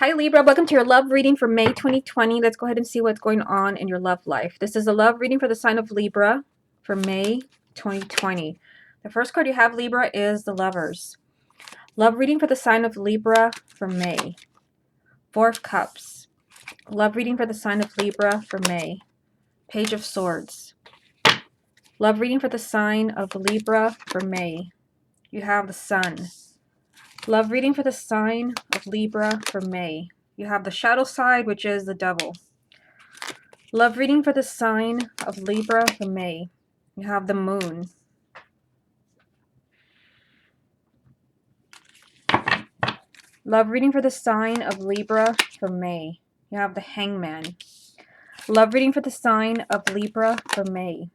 Hi Libra, welcome to your love reading for May 2020. Let's go ahead and see what's going on in your love life. This is a love reading for the sign of Libra for May 2020. The first card you have, Libra, is the Lovers. Love reading for the sign of Libra for May. Four of Cups. Love reading for the sign of Libra for May. Page of Swords. Love reading for the sign of Libra for May. You have the Sun. Love reading for the sign of Libra for May. You have the shadow side, which is the Devil. Love reading for the sign of Libra for May. You have the Moon. Love reading for the sign of Libra for May. You have the Hangman. Love reading for the sign of Libra for May.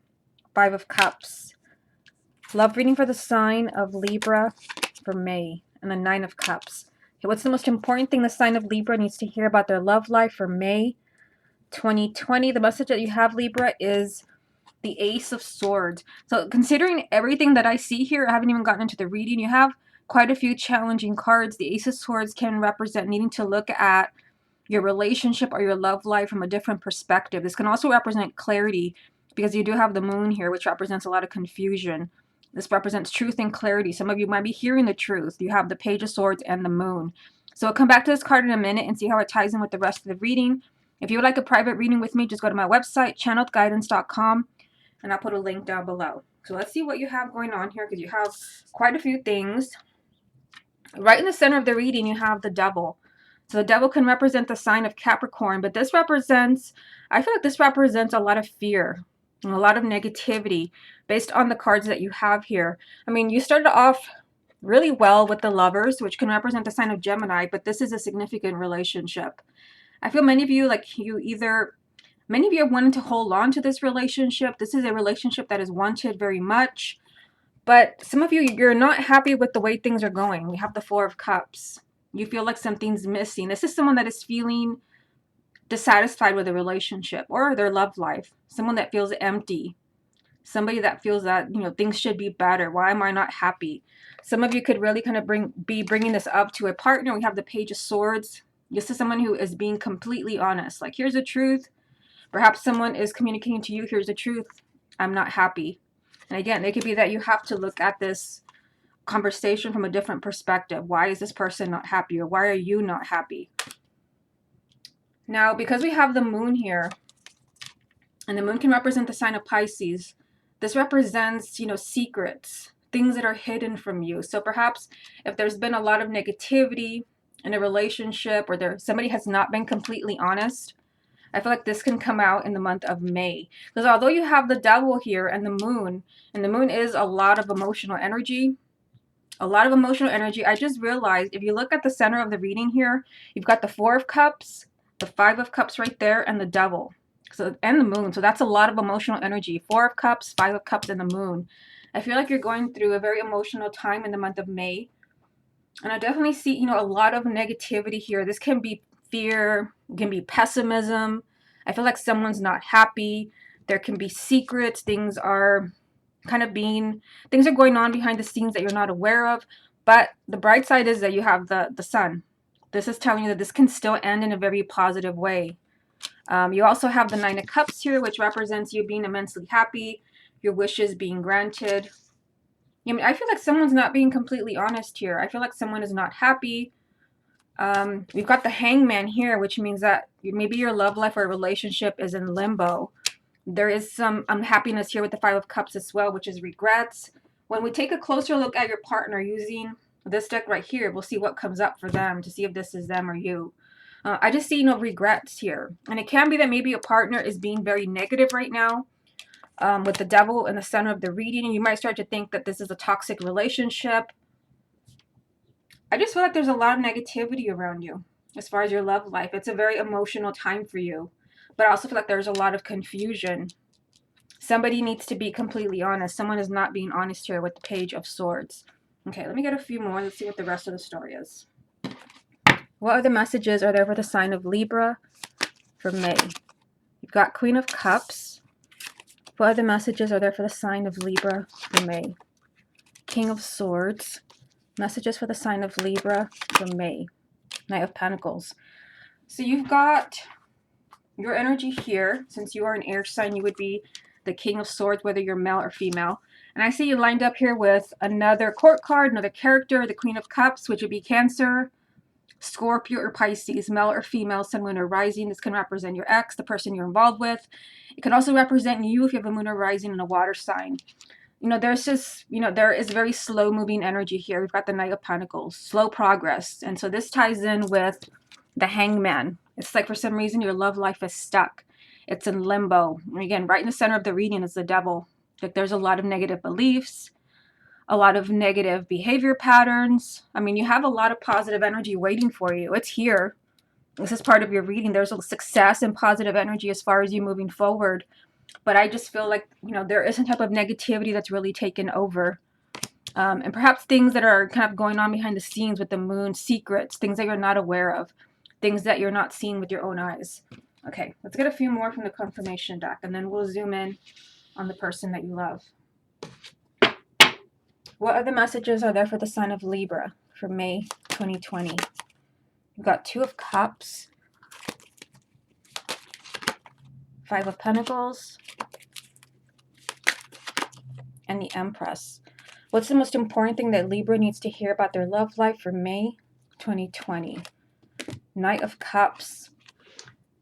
Five of Cups. Love reading for the sign of Libra for May. And the Nine of Cups. Okay, what's the most important thing the sign of Libra needs to hear about their love life for May 2020? The message that you have, Libra, is the Ace of Swords. So considering everything that I see here, I haven't even gotten into the reading, you have quite a few challenging cards. The Ace of Swords can represent needing to look at your relationship or your love life from a different perspective. This can also represent clarity because you do have the Moon here, which represents a lot of confusion. This represents truth and clarity. Some of you might be hearing the truth. You have the Page of Swords and the Moon. So I'll come back to this card in a minute and see how it ties in with the rest of the reading. If you would like a private reading with me, just go to my website, channeledguidance.com, and I'll put a link down below. So let's see what you have going on here, because you have quite a few things. Right in the center of the reading, you have the Devil. So the Devil can represent the sign of Capricorn, but this represents, I feel like this represents a lot of fear and a lot of negativity based on the cards that you have here. I mean, you started off really well with the Lovers, which can represent the sign of Gemini, but this is a significant relationship. I feel many of you, many of you are wanting to hold on to this relationship. This is a relationship that is wanted very much. But some of you, you're not happy with the way things are going. We have the Four of Cups. You feel like something's missing. This is someone that is feeling dissatisfied with a relationship or their love life. Someone that feels empty. Somebody that feels that, things should be better. Why am I not happy? Some of you could really kind of be bringing this up to a partner. We have the Page of Swords. This is someone who is being completely honest. Like, here's the truth. Perhaps someone is communicating to you, here's the truth. I'm not happy. And again, it could be that you have to look at this conversation from a different perspective. Why is this person not happy? Or why are you not happy? Now, because we have the Moon here, and the Moon can represent the sign of Pisces, this represents, secrets, things that are hidden from you. So perhaps if there's been a lot of negativity in a relationship, or somebody has not been completely honest, I feel like this can come out in the month of May. Because although you have the Devil here and the Moon is a lot of emotional energy, I just realized if you look at the center of the reading here, you've got the Four of Cups, the Five of Cups right there, and the Devil. And the Moon. So that's a lot of emotional energy. Four of Cups, Five of Cups, and the Moon. I feel like you're going through a very emotional time in the month of May. And I definitely see, a lot of negativity here. This can be fear, it can be pessimism. I feel like someone's not happy. There can be secrets. Things are going on behind the scenes that you're not aware of. But the bright side is that you have the Sun. This is telling you that this can still end in a very positive way. You also have the Nine of Cups here, which represents you being immensely happy, your wishes being granted. I feel like someone's not being completely honest here. I feel like someone is not happy. We've got the Hangman here, which means that maybe your love life or relationship is in limbo. There is some unhappiness here with the Five of Cups as well, which is regrets. When we take a closer look at your partner using this deck right here, we'll see what comes up for them to see if this is them or you. I just see regrets here. And it can be that maybe a partner is being very negative right now. With the Devil in the center of the reading, and you might start to think that this is a toxic relationship. I just feel like there's a lot of negativity around you as far as your love life. It's a very emotional time for you. But I also feel like there's a lot of confusion. Somebody needs to be completely honest. Someone is not being honest here with the Page of Swords. Okay, let me get a few more. Let's see what the rest of the story is. What other messages are there for the sign of Libra for May? You've got Queen of Cups. What other messages are there for the sign of Libra for May? King of Swords. Messages for the sign of Libra for May. Knight of Pentacles. So you've got your energy here. Since you are an air sign, you would be the King of Swords, whether you're male or female. And I see you lined up here with another court card, another character, the Queen of Cups, which would be Cancer, Scorpio, or Pisces, male or female, sun, moon, or rising. This can represent your ex, the person you're involved with. It can also represent you if you have a moon or rising in a water sign. You know, there's just, you know, there is very slow moving energy here. We've got the Knight of Pentacles, slow progress. And so this ties in with the Hangman. It's like for some reason your love life is stuck. It's in limbo. And again, right in the center of the reading is the Devil. Like there's a lot of negative beliefs, a lot of negative behavior patterns. I mean, you have a lot of positive energy waiting for you. It's here. This is part of your reading. There's a success and positive energy as far as you moving forward. But I just feel like, you know, there is some type of negativity that's really taken over. And perhaps things that are kind of going on behind the scenes with the moon, secrets, things that you're not aware of, things that you're not seeing with your own eyes. Okay, let's get a few more from the confirmation deck, and then we'll zoom in on the person that you love. What other messages are there for the sign of Libra for May 2020? You've got Two of Cups, Five of Pentacles, and the Empress. What's the most important thing that Libra needs to hear about their love life for May 2020? Knight of Cups.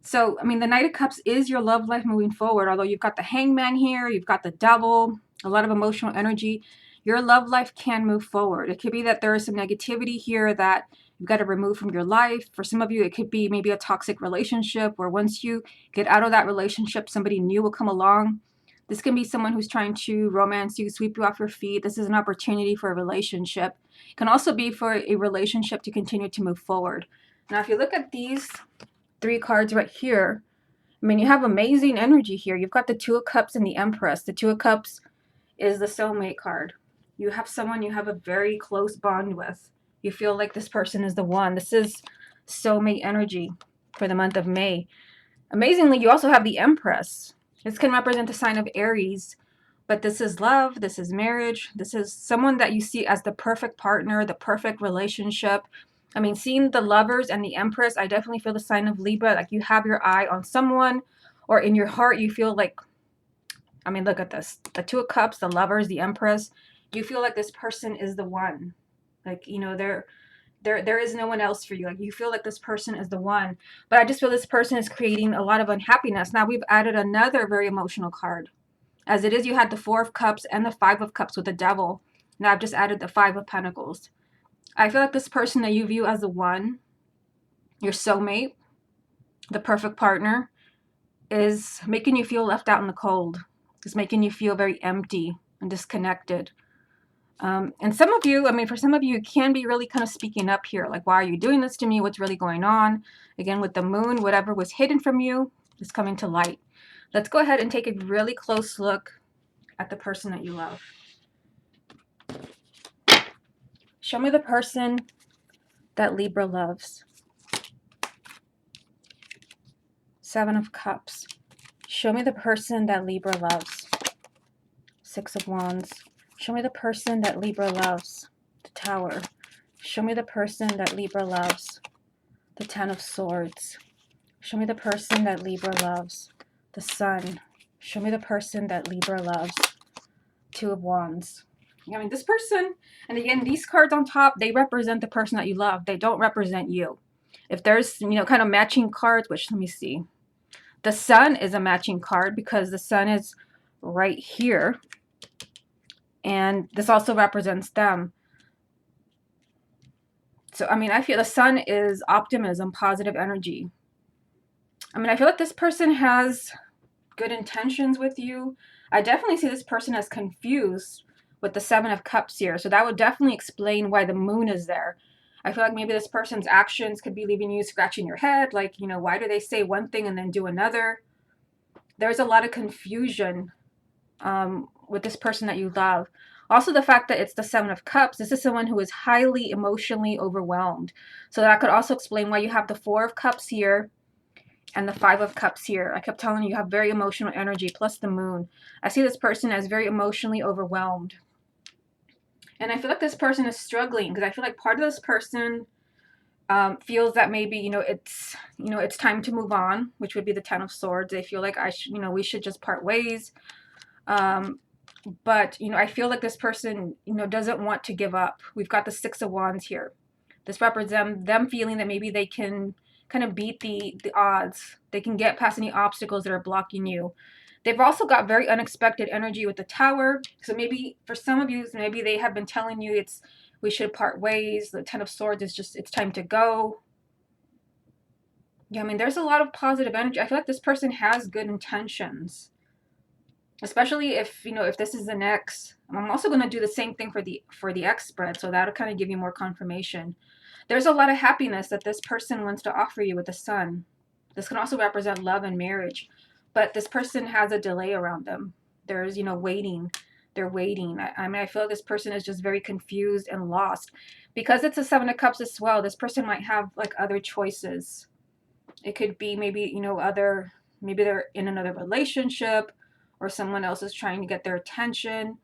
So, I mean, the Knight of Cups is your love life moving forward. Although you've got the Hangman here, you've got the Devil, a lot of emotional energy. Your love life can move forward. It could be that there is some negativity here that you've got to remove from your life. For some of you, it could be maybe a toxic relationship where once you get out of that relationship, somebody new will come along. This can be someone who's trying to romance you, sweep you off your feet. This is an opportunity for a relationship. It can also be for a relationship to continue to move forward. Now, if you look at these three cards right here, I mean, you have amazing energy here. You've got the Two of Cups and the Empress. The Two of Cups is the soulmate card. You have someone you have a very close bond with. You feel like this person is the one. This is soulmate energy for the month of May. Amazingly, you also have the Empress. This can represent the sign of Aries, but this is love, this is marriage, this is someone that you see as the perfect partner, the perfect relationship. I mean, seeing the Lovers and the Empress, I definitely feel the sign of Libra, like you have your eye on someone, or in your heart you feel like, I mean, look at this. The Two of Cups, the Lovers, the Empress, you feel like this person is the one. Like, you know, there is no one else for you. Like you feel like this person is the one. But I just feel this person is creating a lot of unhappiness. Now we've added another very emotional card. As it is, you had the Four of Cups and the Five of Cups with the Devil. Now I've just added the Five of Pentacles. I feel like this person that you view as the one, your soulmate, the perfect partner, is making you feel left out in the cold. It's making you feel very empty and disconnected. And some of you, I mean, for some of you, can be really kind of speaking up here. Like, why are you doing this to me? What's really going on? Again, with the moon, whatever was hidden from you is coming to light. Let's go ahead and take a really close look at the person that you love. Show me the person that Libra loves. Seven of Cups. Show me the person that Libra loves. Six of Wands. Show me the person that Libra loves. The Tower. Show me the person that Libra loves. The Ten of Swords. Show me the person that Libra loves. The Sun. Show me the person that Libra loves. Two of Wands. I mean, this person, and again, these cards on top, they represent the person that you love. They don't represent you. If there's, you know, kind of matching cards, which let me see. The Sun is a matching card because the Sun is right here. And this also represents them. So, I mean, I feel the Sun is optimism, positive energy. I mean, I feel like this person has good intentions with you. I definitely see this person as confused with the Seven of Cups here. So that would definitely explain why the moon is there. I feel like maybe this person's actions could be leaving you scratching your head. Like, you know, why do they say one thing and then do another? There's a lot of confusion with this person that you love. Also, the fact that it's the Seven of Cups, this is someone who is highly emotionally overwhelmed. So that could also explain why you have the Four of Cups here and the Five of Cups here. I kept telling you, you have very emotional energy, plus the moon. I see this person as very emotionally overwhelmed. And I feel like this person is struggling because I feel like part of this person feels that maybe, it's time to move on, which would be the Ten of Swords. They feel like we should just part ways. Um, but, I feel like this person, doesn't want to give up. We've got the Six of Wands here. This represents them feeling that maybe they can kind of beat the odds. They can get past any obstacles that are blocking you. They've also got very unexpected energy with the Tower. So maybe for some of you, maybe they have been telling you we should part ways. The Ten of Swords is just, it's time to go. Yeah, I mean, there's a lot of positive energy. I feel like this person has good intentions, especially if this is an ex. I'm also going to do the same thing for the ex spread, so that'll kind of give you more confirmation. There's a lot of happiness that this person wants to offer you with the Sun. This can also represent love and marriage, but this person has a delay around them. There's, waiting. They're waiting. I mean, I feel like this person is just very confused and lost. Because it's a Seven of Cups as well, this person might have like other choices. It could be maybe, maybe they're in another relationship, or someone else is trying to get their attention.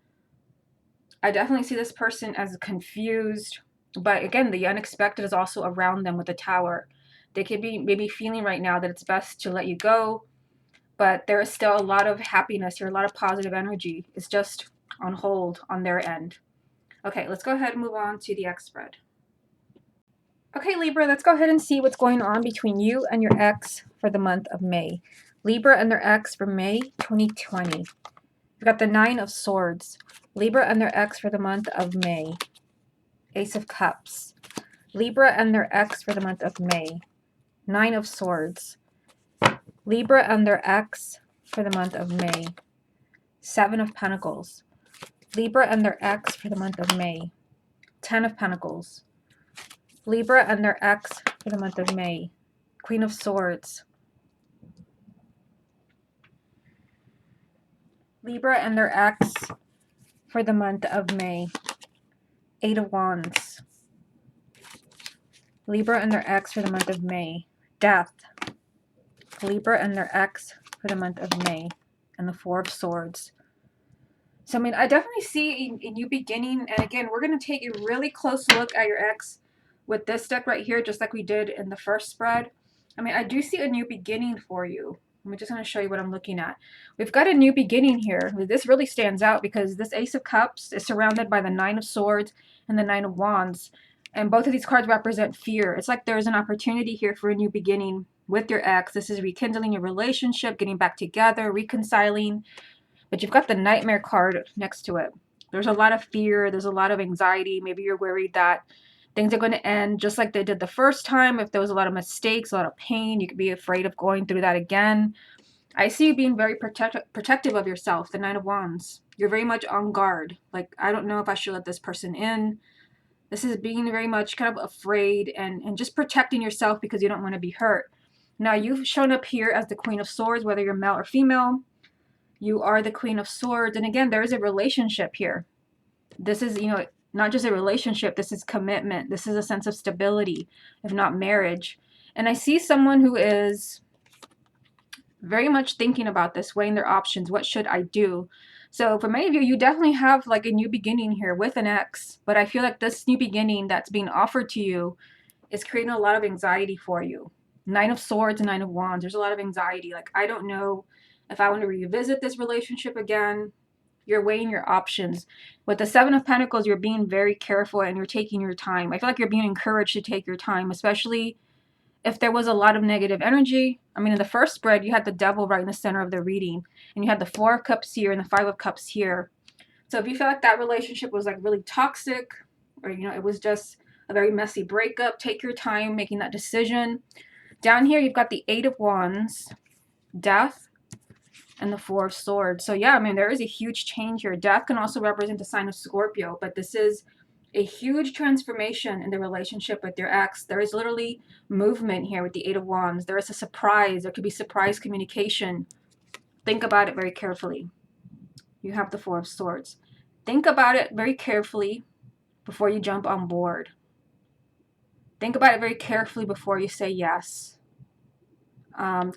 I definitely see this person as confused, but again, the unexpected is also around them with the Tower. They could be maybe feeling right now that it's best to let you go, but there is still a lot of happiness here, a lot of positive energy. It's just on hold on their end. Okay, let's go ahead and move on to the ex spread. Okay, Libra, let's go ahead and see what's going on between you and your ex for the month of May. Libra and their ex for May 2020. We've got the Nine of Swords. Libra and their ex for the month of May. Ace of Cups. Libra and their ex for the month of May. Nine of Swords. Libra and their ex for the month of May. Seven of Pentacles. Libra and their ex for the month of May. Ten of Pentacles. Libra and their ex for the month of May. Queen of Swords. Libra and their ex for the month of May. Eight of Wands. Libra and their ex for the month of May. Death. Libra and their ex for the month of May. And the Four of Swords. So, I mean, I definitely see a new beginning. And again, we're going to take a really close look at your ex with this deck right here, just like we did in the first spread. I mean, I do see a new beginning for you. I'm just going to show you what I'm looking at. We've got a new beginning here. This really stands out because this Ace of Cups is surrounded by the Nine of Swords and the Nine of Wands. And both of these cards represent fear. It's like there's an opportunity here for a new beginning with your ex. This is rekindling your relationship, getting back together, reconciling. But you've got the Nightmare card next to it. There's a lot of fear. There's a lot of anxiety. Maybe you're worried that things are going to end just like they did the first time. If there was a lot of mistakes, a lot of pain, you could be afraid of going through that again. I see you being very protective of yourself, the Nine of Wands. You're very much on guard. Like, I don't know if I should let this person in. This is being very much kind of afraid and just protecting yourself because you don't want to be hurt. Now, you've shown up here as the Queen of Swords, whether you're male or female. You are the Queen of Swords. And again, there is a relationship here. This is, not just a relationship. This is commitment. This is a sense of stability, if not marriage. And I see someone who is very much thinking about this, weighing their options. What should I do? So for many of you, you definitely have like a new beginning here with an ex. But I feel like this new beginning that's being offered to you is creating a lot of anxiety for you. Nine of Swords and Nine of Wands. There's a lot of anxiety. Like, I don't know if I want to revisit this relationship again. You're weighing your options. With the Seven of Pentacles, you're being very careful and you're taking your time. I feel like you're being encouraged to take your time, especially if there was a lot of negative energy. I mean, in the first spread, you had the Devil right in the center of the reading, and you had the Four of Cups here and the Five of Cups here. So if you feel like that relationship was like really toxic, or, it was just a very messy breakup, take your time making that decision. Down here, you've got the Eight of Wands, Death, and the Four of Swords. So yeah, I mean, there is a huge change here. Death can also represent the sign of Scorpio, but this is a huge transformation in the relationship with your ex. There is literally movement here with the Eight of Wands. There is a surprise. There could be surprise communication. Think about it very carefully. You have the Four of Swords. Think about it very carefully before you jump on board. Think about it very carefully before you say yes.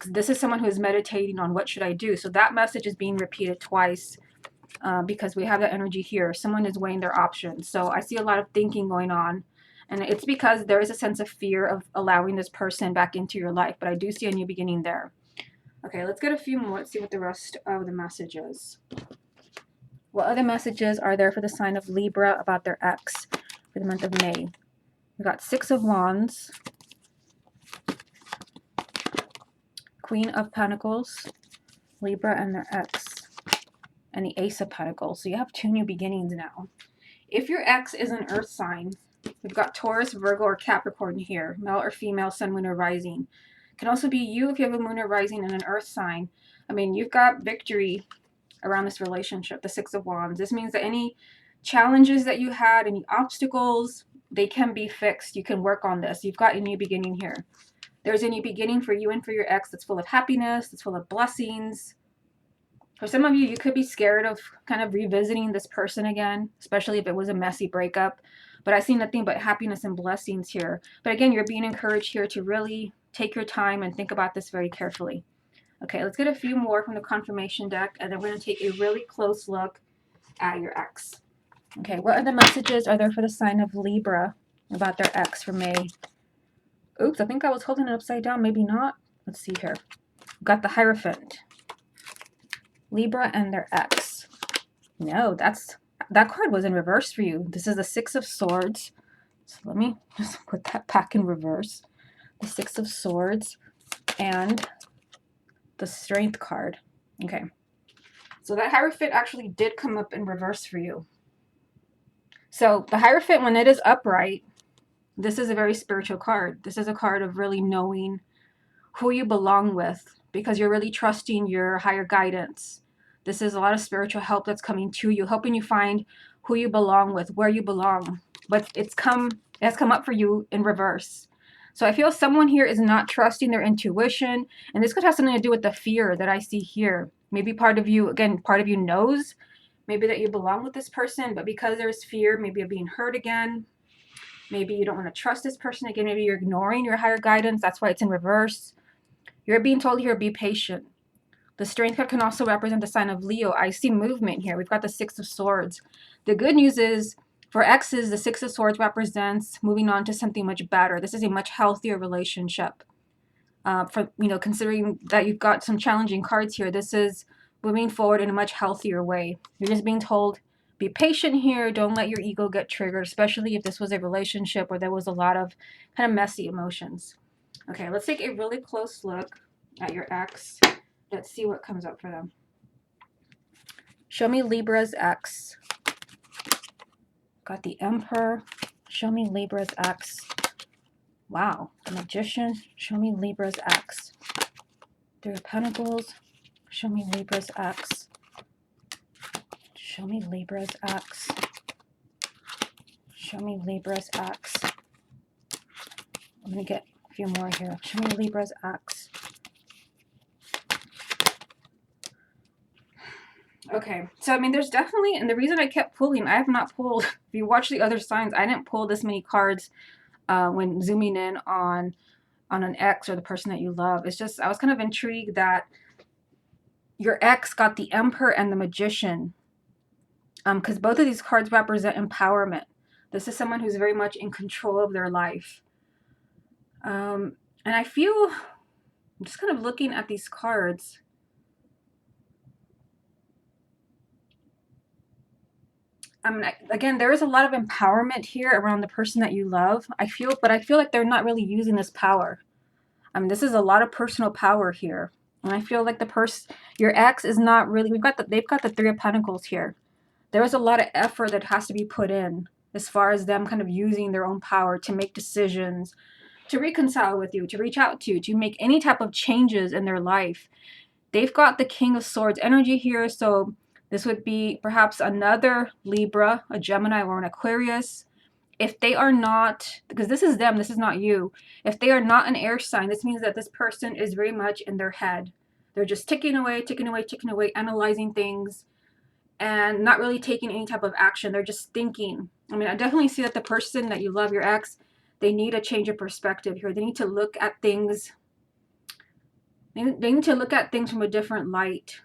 This is someone who is meditating on what should I do. So that message is being repeated twice because we have that energy here. Someone is weighing their options. So I see a lot of thinking going on. And it's because there is a sense of fear of allowing this person back into your life. But I do see a new beginning there. Okay, let's get a few more. Let's see what the rest of the message is. What other messages are there for the sign of Libra about their ex for the month of May? We got Six of Wands, Queen of Pentacles, Libra and their ex, and the Ace of Pentacles. So you have two new beginnings now. If your ex is an earth sign, we've got Taurus, Virgo, or Capricorn here, male or female, sun, moon, or rising. Can also be you if you have a moon or rising in an earth sign. I mean, you've got victory around this relationship, the Six of Wands. This means that any challenges that you had, any obstacles, they can be fixed. You can work on this. You've got a new beginning here. There's a new beginning for you and for your ex that's full of happiness, that's full of blessings. For some of you, you could be scared of kind of revisiting this person again, especially if it was a messy breakup. But I see nothing but happiness and blessings here. But again, you're being encouraged here to really take your time and think about this very carefully. Okay, let's get a few more from the confirmation deck, and then we're going to take a really close look at your ex. Okay, what other messages are there for the sign of Libra about their ex for May? Oops, I think I was holding it upside down. Maybe not. Let's see here. We've got the Hierophant. Libra and their ex. No, that card was in reverse for you. This is the Six of Swords. So let me just put that back in reverse. The Six of Swords and the Strength card. Okay. So that Hierophant actually did come up in reverse for you. So the Hierophant, when it is upright, this is a very spiritual card. This is a card of really knowing who you belong with because you're really trusting your higher guidance. This is a lot of spiritual help that's coming to you, helping you find who you belong with, where you belong. But it has come up for you in reverse. So I feel someone here is not trusting their intuition, and this could have something to do with the fear that I see here. Maybe part of you knows maybe that you belong with this person, but because there's fear, maybe of being hurt again, maybe you don't want to trust this person again, maybe you're ignoring your higher guidance, that's why it's in reverse. You're being told here, be patient. The Strength card can also represent the sign of Leo. I see movement here. We've got the Six of Swords. The good news is, for exes, the Six of Swords represents moving on to something much better. This is a much healthier relationship. Considering that you've got some challenging cards here, this is moving forward in a much healthier way. You're just being told, be patient here. Don't let your ego get triggered, especially if this was a relationship where there was a lot of kind of messy emotions. Okay, let's take a really close look at your ex. Let's see what comes up for them. Show me Libra's ex. Got the Emperor. Show me Libra's ex. Wow. The Magician. Show me Libra's ex. Three of Pentacles. Show me Libra's ex. Show me Libra's ex. Show me Libra's ex. I'm going to get a few more here. Show me Libra's ex. Okay, so I mean, there's definitely, and the reason I kept pulling, I have not pulled, if you watch the other signs, I didn't pull this many cards when zooming in on an ex or the person that you love. It's just, I was kind of intrigued that your ex got the Emperor and the Magician, because both of these cards represent empowerment. This is someone who's very much in control of their life. And I feel, I'm just kind of looking at these cards. Again, there is a lot of empowerment here around the person that you love. I feel like they're not really using this power. This is a lot of personal power here. And I feel like your ex is not really, they've got the Three of Pentacles here. There is a lot of effort that has to be put in as far as them kind of using their own power to make decisions, to reconcile with you, to reach out to make any type of changes in their life. They've got the King of Swords energy here, so this would be perhaps another Libra, a Gemini, or an Aquarius. If they are not, because this is them, this is not you. If they are not an air sign, this means that this person is very much in their head. They're just ticking away, analyzing things, and not really taking any type of action. They're just thinking. I definitely see that the person that you love, your ex, they need a change of perspective here. They need to look at things. They need to look at things from a different light.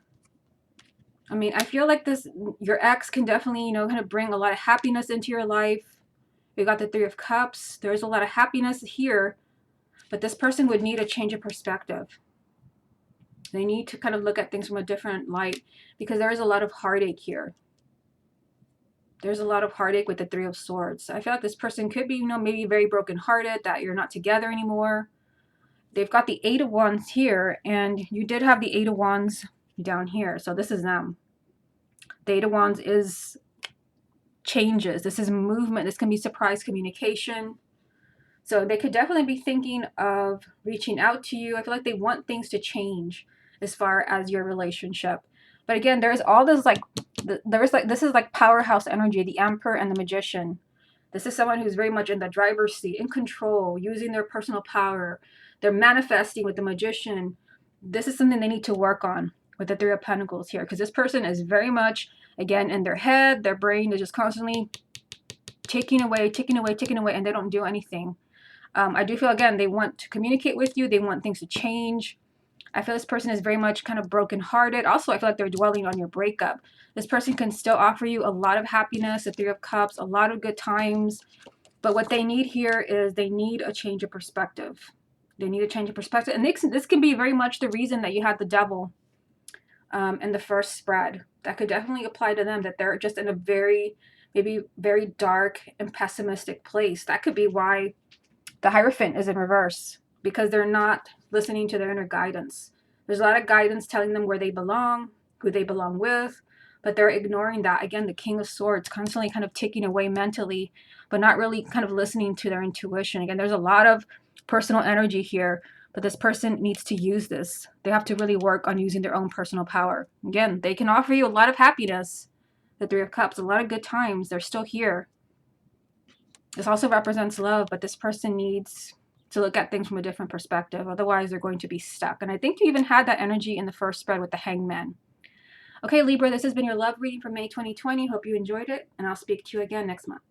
I feel like your ex can definitely, kind of bring a lot of happiness into your life. We got the Three of Cups. There's a lot of happiness here, but this person would need a change of perspective. They need to kind of look at things from a different light because there is a lot of heartache here. There's a lot of heartache with the Three of Swords. I feel like this person could be, you know, maybe very brokenhearted that you're not together anymore. They've got the Eight of Wands here, and you did have the Eight of Wands down here. So this is them. The Eight of Wands is changes. This is movement. This can be surprise communication. So they could definitely be thinking of reaching out to you. I feel like they want things to change as far as your relationship. But again, there's all this this is like powerhouse energy, the Emperor and the Magician. This is someone who's very much in the driver's seat, in control, using their personal power. They're manifesting with the Magician. This is something they need to work on with the Three of Pentacles here, because this person is very much, again, in their head, their brain is just constantly ticking away, ticking away, ticking away, and they don't do anything. I do feel, again, they want to communicate with you. They want things to change. I feel this person is very much kind of brokenhearted. Also, I feel like they're dwelling on your breakup. This person can still offer you a lot of happiness, the Three of Cups, a lot of good times. But what they need here is they need a change of perspective. They need a change of perspective. And this can be very much the reason that you had the Devil in the first spread. That could definitely apply to them, that they're just in a maybe very dark and pessimistic place. That could be why the Hierophant is in reverse, because they're not listening to their inner guidance. There's a lot of guidance telling them where they belong, who they belong with, but they're ignoring that. Again, the King of Swords constantly kind of ticking away mentally, but not really kind of listening to their intuition. Again, there's a lot of personal energy here, but this person needs to use this. They have to really work on using their own personal power. Again, they can offer you a lot of happiness, the Three of Cups, a lot of good times. They're still here. This also represents love, but this person needs to look at things from a different perspective. Otherwise, they're going to be stuck. And I think you even had that energy in the first spread with the Hangman. Okay, Libra, this has been your love reading for May 2020. Hope you enjoyed it, and I'll speak to you again next month.